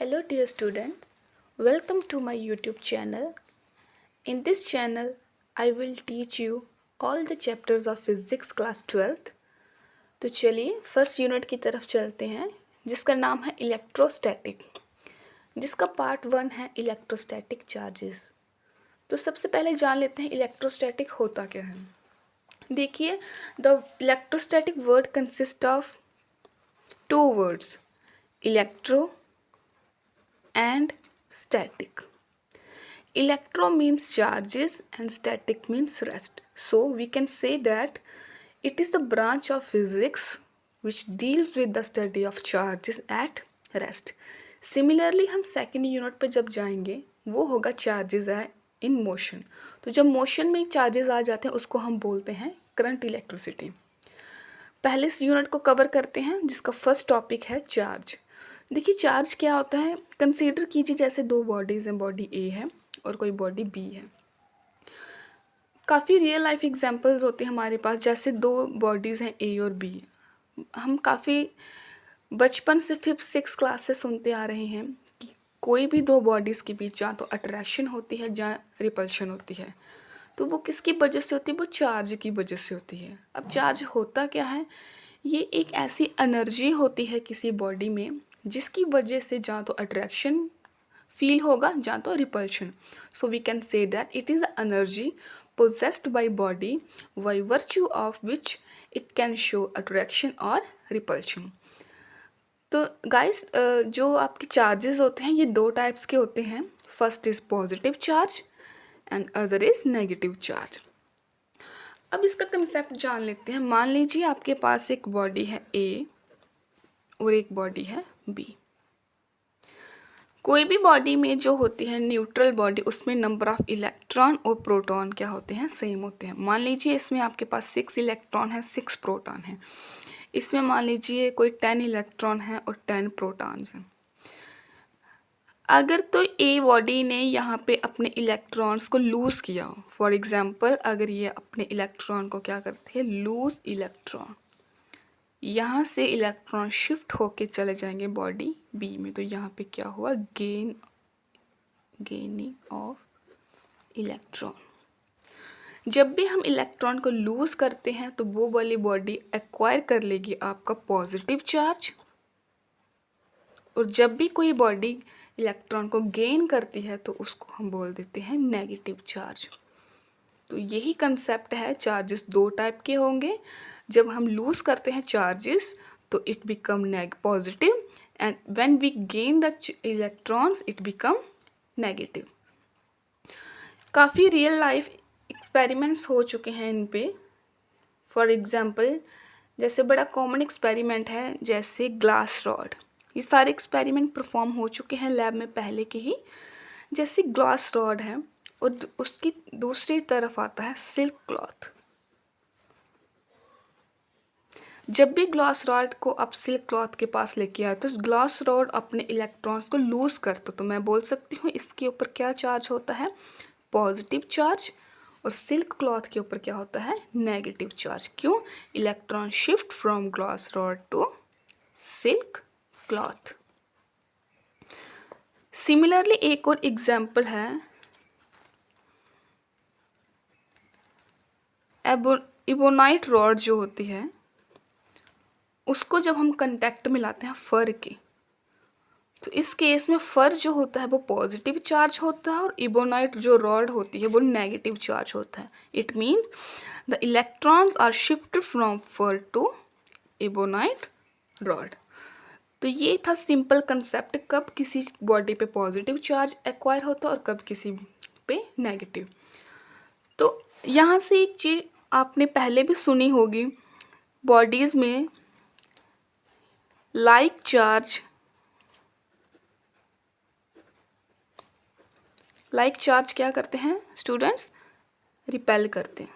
Hello dear students, welcome to my YouTube channel. In this channel, I will teach you all the chapters of Physics class 12th. तो चलिए first unit की तरफ चलते हैं जिसका नाम है इलेक्ट्रोस्टैटिक, जिसका पार्ट 1 है इलेक्ट्रोस्टैटिक चार्जेस। तो सबसे पहले जान लेते हैं इलेक्ट्रोस्टैटिक होता क्या है। देखिए, the electrostatic word consist of two words, electro and static. Electro means charges and static means rest. So we can say that it is the branch of physics which deals with the study of charges at rest. Similarly हम second unit पर जब जाएंगे वो होगा charges है in motion. तो जब motion में चार्जेस आ जाते हैं उसको हम बोलते हैं करंट इलेक्ट्रिसिटी। पहले इस यूनिट को कवर करते हैं जिसका फर्स्ट टॉपिक है चार्ज। देखिए चार्ज क्या होता है, कंसीडर कीजिए जैसे दो बॉडीज़ हैं, बॉडी ए है और कोई बॉडी बी है। काफ़ी रियल लाइफ एग्जांपल्स होते हैं हमारे पास, जैसे दो बॉडीज़ हैं ए और बी। हम काफ़ी बचपन से 5th-6th क्लास से सुनते आ रहे हैं कि कोई भी दो बॉडीज़ के बीच जहाँ तो अट्रैक्शन होती है जहाँ रिपल्शन होती है, तो वो किसकी वजह से होती है, वो चार्ज की वजह से होती है। अब चार्ज होता क्या है, ये एक ऐसी एनर्जी होती है किसी बॉडी में जिसकी वजह से जहाँ तो अट्रैक्शन फील होगा जहाँ तो repulsion. So we can say that it is a energy possessed by body by virtue of which it can show attraction or repulsion. तो गाइस जो आपके चार्जेस होते हैं ये दो टाइप्स के होते हैं। First is positive charge and other is negative charge. अब इसका कंसेप्ट जान लेते हैं। मान लीजिए आपके पास एक बॉडी है ए और एक बॉडी है बी। कोई भी बॉडी में जो होती है न्यूट्रल बॉडी, उसमें नंबर ऑफ इलेक्ट्रॉन और प्रोटॉन क्या होते हैं, सेम होते हैं। मान लीजिए इसमें आपके पास 6 इलेक्ट्रॉन है, 6 प्रोटॉन है। इसमें मान लीजिए कोई 10 इलेक्ट्रॉन है और 10 प्रोटॉन्स हैं। अगर तो ए बॉडी ने यहाँ पे अपने इलेक्ट्रॉन्स को लूज़ किया हो, फॉर एग्जांपल अगर ये अपने इलेक्ट्रॉन को क्या करती है, लूज़ इलेक्ट्रॉन, यहाँ से इलेक्ट्रॉन शिफ्ट होके चले जाएंगे बॉडी बी में, तो यहाँ पे क्या हुआ, गेनिंग ऑफ इलेक्ट्रॉन। जब भी हम इलेक्ट्रॉन को लूज़ करते हैं तो वो वाली बॉडी एक्वायर कर लेगी आपका पॉजिटिव चार्ज, और जब भी कोई बॉडी इलेक्ट्रॉन को गेन करती है तो उसको हम बोल देते हैं नेगेटिव चार्ज। तो यही कंसेप्ट है, चार्जेस दो टाइप के होंगे। जब हम लूज़ करते हैं चार्जेस तो it become positive, and when we gain the electrons it become negative. काफ़ी रियल लाइफ एक्सपेरिमेंट्स हो चुके हैं इन पे। फॉर एग्जांपल जैसे बड़ा कॉमन एक्सपेरिमेंट है जैसे ग्लास रॉड। ये सारे एक्सपेरिमेंट परफॉर्म हो चुके हैं लैब में पहले के ही। जैसे ग्लास रॉड है और उसकी दूसरी तरफ आता है सिल्क क्लॉथ। जब भी ग्लास रॉड को आप सिल्क क्लॉथ के पास लेके आए तो ग्लास रॉड अपने इलेक्ट्रॉन्स को लूज़ करता, तो मैं बोल सकती हूँ इसके ऊपर क्या चार्ज होता है, पॉजिटिव चार्ज, और सिल्क क्लॉथ के ऊपर क्या होता है, नेगेटिव चार्ज। क्यों, electron shift from glass rod to silk cloth. Similarly एक और एग्जाम्पल है, इबोनाइट रॉड जो होती है उसको जब हम कंटेक्ट में लाते हैं फर के, तो इस केस में फर जो होता है वो पॉजिटिव चार्ज होता है और इबोनाइट जो रॉड होती है वो नेगेटिव चार्ज होता है। It means the electrons are shifted from fur to ebonite rod. तो ये था सिंपल कंसेप्ट, कब किसी बॉडी पे पॉजिटिव चार्ज एक्वायर होता है और कब किसी पे नेगेटिव। तो यहाँ से एक चीज़ आपने पहले भी सुनी होगी, बॉडीज़ में लाइक चार्ज क्या करते हैं स्टूडेंट्स, रिपेल करते हैं,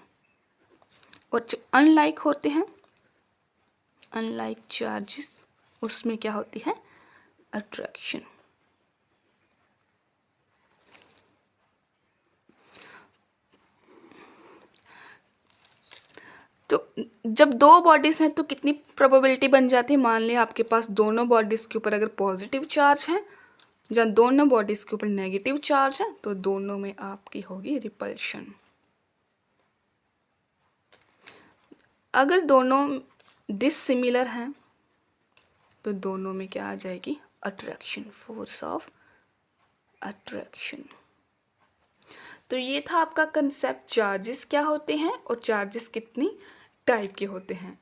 और जो अनलाइक होते हैं, अनलाइक चार्जेस, उसमें क्या होती है, अट्रैक्शन। तो जब दो बॉडीज़ हैं तो कितनी प्रोबेबिलिटी बन जाती है, मान लिया आपके पास दोनों बॉडीज़ के ऊपर अगर पॉजिटिव चार्ज है जहाँ दोनों बॉडीज के ऊपर नेगेटिव चार्ज है तो दोनों में आपकी होगी रिपल्शन। अगर दोनों डिसिमिलर हैं तो दोनों में क्या आ जाएगी, अट्रैक्शन, फोर्स ऑफ अट्रैक्शन। तो ये था आपका कंसेप्ट, चार्जेस क्या होते हैं और चार्जेस कितनी टाइप के होते हैं।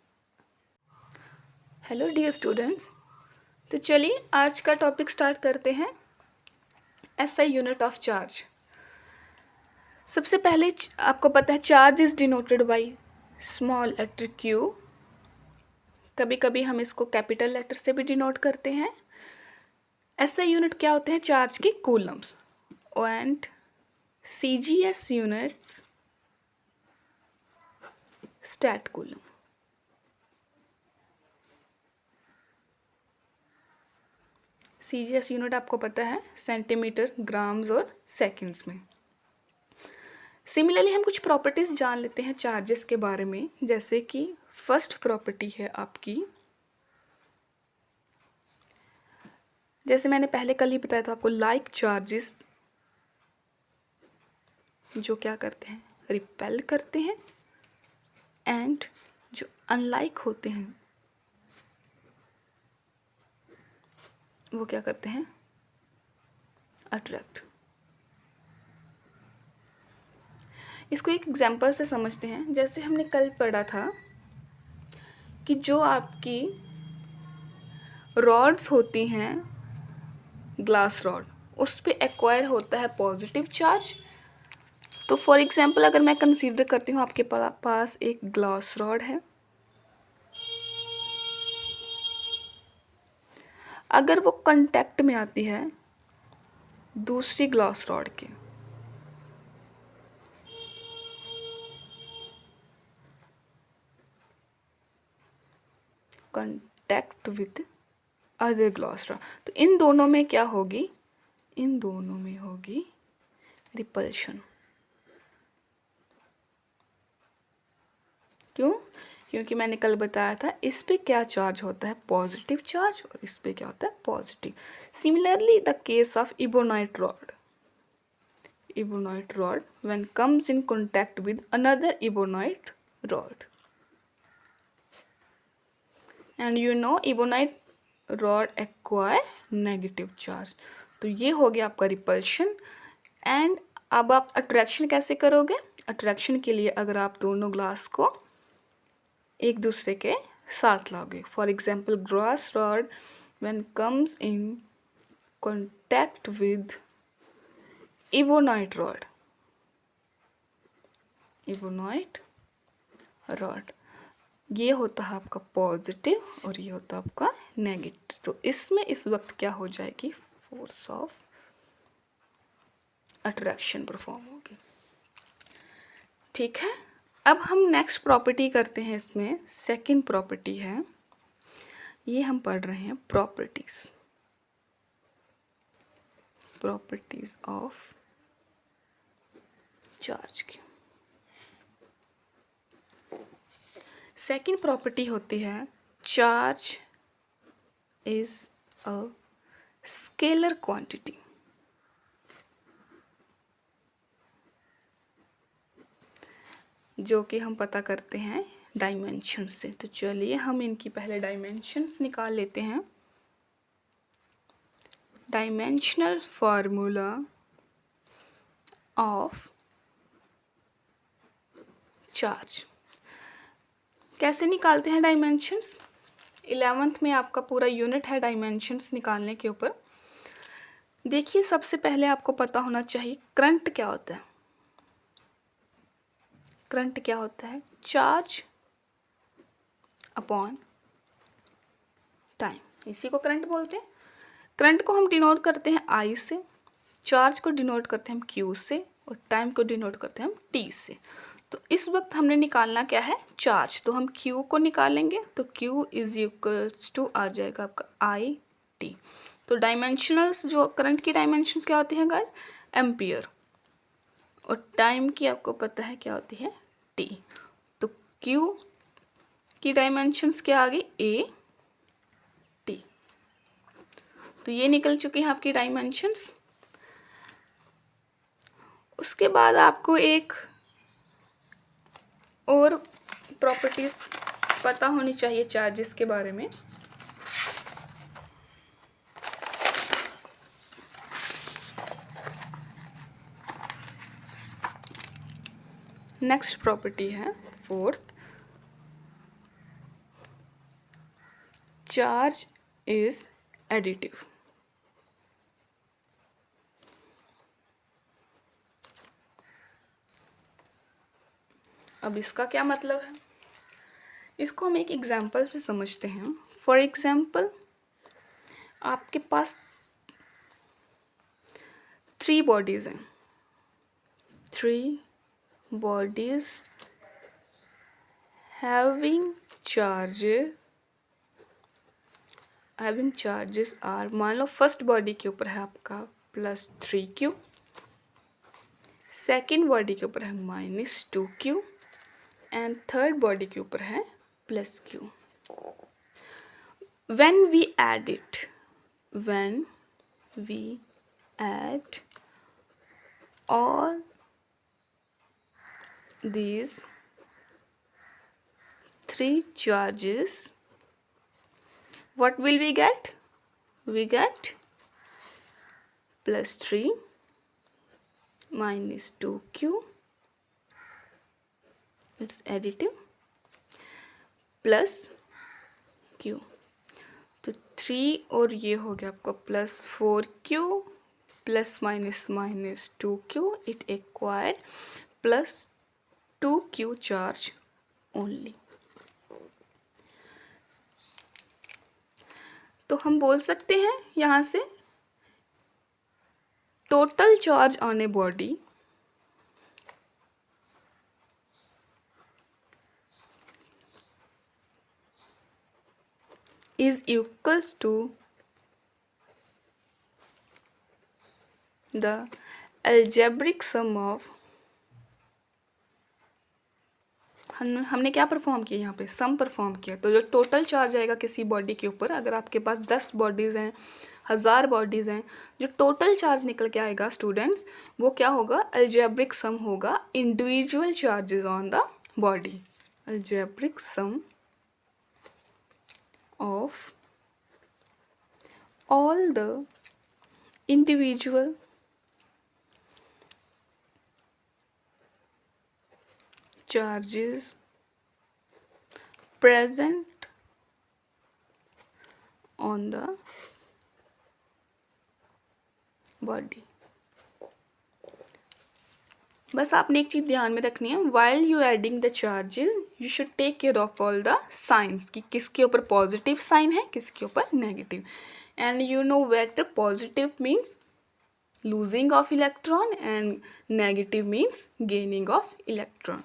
हेलो डियर स्टूडेंट्स, तो चलिए आज का टॉपिक स्टार्ट करते हैं, एसआई यूनिट ऑफ चार्ज। सबसे पहले आपको पता है charge is denoted by small letter Q, कभी कभी हम इसको कैपिटल लेटर से भी डिनोट करते हैं। एसआई यूनिट क्या होते हैं, चार्ज के coulombs, and CGS units stat coulomb. CGS unit आपको पता है सेंटीमीटर, ग्राम्स और सेकंड्स में। सिमिलरली हम कुछ प्रॉपर्टीज जान लेते हैं चार्जेस के बारे में, जैसे कि फर्स्ट प्रॉपर्टी है आपकी, जैसे मैंने पहले कल ही बताया था आपको, लाइक चार्जेस जो क्या करते हैं, रिपेल करते हैं, एंड जो अनलाइक होते हैं वो क्या करते हैं, अट्रैक्ट। इसको एक एग्जांपल से समझते हैं। जैसे हमने कल पढ़ा था कि जो आपकी रॉड्स होती हैं, ग्लास रॉड, उस पे एक्वायर होता है पॉजिटिव चार्ज। तो फॉर एग्जांपल अगर मैं कंसीडर करती हूँ आपके पास एक ग्लास रॉड है, अगर वो कांटेक्ट में आती है दूसरी ग्लास रॉड के, contact with other glass rod, तो इन दोनों में क्या होगी, इन दोनों में होगी रिपल्शन। क्यों? क्योंकि मैंने कल बताया था इस पे क्या चार्ज होता है, पॉजिटिव चार्ज, और इस पे क्या होता है, positive. Similarly the case of ebonite rod, ebonite rod when comes in contact with another ebonite rod, and you know ebonite rod acquire negative charge, तो ये हो गया आपका रिपल्शन। एंड अब आप अट्रैक्शन कैसे करोगे, अट्रैक्शन के लिए अगर आप दोनों ग्लास को एक दूसरे के साथ लाओगे, for example glass rod when comes in contact with ebonite rod, ebonite rod, ये होता है आपका पॉजिटिव और ये होता है आपका नेगेटिव। तो इसमें इस वक्त क्या हो जाएगी, फोर्स ऑफ अट्रैक्शन परफॉर्म होगी। ठीक है, अब हम नेक्स्ट प्रॉपर्टी करते हैं। इसमें सेकंड प्रॉपर्टी है, ये हम पढ़ रहे हैं प्रॉपर्टीज, प्रॉपर्टीज ऑफ चार्ज की। सेकंड प्रॉपर्टी होती है charge is a scalar quantity. जो कि हम पता करते हैं डायमेंशन से। तो चलिए हम इनकी पहले डायमेंशंस निकाल लेते हैं। डायमेंशनल फार्मूला ऑफ चार्ज कैसे निकालते हैं डायमेंशंस। 11th में आपका पूरा यूनिट है डायमेंशंस निकालने के ऊपर। देखिए सबसे पहले आपको पता होना चाहिए करंट क्या होता है। करंट क्या होता है, चार्ज अपॉन टाइम, इसी को करंट बोलते हैं। करंट को हम डिनोट करते हैं आई से, चार्ज को डिनोट करते हैं हम क्यू से, और टाइम को डिनोट करते हैं हम टी से। तो इस वक्त हमने निकालना क्या है, चार्ज। तो हम क्यू को निकालेंगे, तो क्यू इज इक्वल्स टू आ जाएगा आपका आई टी। तो डायमेंशनल्स जो करंट की डायमेंशंस क्या होती हैं गाइस, एम्पियर, और टाइम की आपको पता है क्या होती है, टी। तो क्यू की डायमेंशंस क्या आ गई, ए टी। तो ये निकल चुकी हैं आपकी डायमेंशंस। उसके बाद आपको एक और प्रॉपर्टीज पता होनी चाहिए चार्जेस के बारे में। नेक्स्ट प्रॉपर्टी है फोर्थ, चार्ज इज एडिटिव। अब इसका क्या मतलब है, इसको हम एक एग्जाम्पल से समझते हैं। फॉर एग्जाम्पल, आपके पास 3 बॉडीज हैं, 3 bodies having charges are, मान लो फर्स्ट बॉडी के ऊपर है आपका +3q, सेकेंड बॉडी के ऊपर है -2q एंड थर्ड बॉडी के ऊपर है +q। when we add all these 3 charges, what will we get? We get +3 -2q, it's additive, +q। तो 3 और ये हो गया आपका +4q ± -2q, it acquire +2q charge only. तो हम बोल सकते हैं यहाँ से total charge on a body is equals to the algebraic sum of, हमने क्या परफॉर्म किया यहाँ पे, सम परफॉर्म किया। तो जो टोटल चार्ज आएगा किसी बॉडी के ऊपर, अगर आपके पास 10 बॉडीज़ हैं, 1000 बॉडीज़ हैं, जो टोटल चार्ज निकल के आएगा स्टूडेंट्स, वो क्या होगा, अलजेब्रिक सम होगा individual charges on the body. Algebraic sum of all the individual charges present on the body। बस आपने एक चीज़ ध्यान में रखनी है, while you adding the charges you should take care of all the signs, कि किसके ऊपर पॉजिटिव साइन है, किसके ऊपर negative. and you know vector positive means losing of electron and negative means gaining of electron।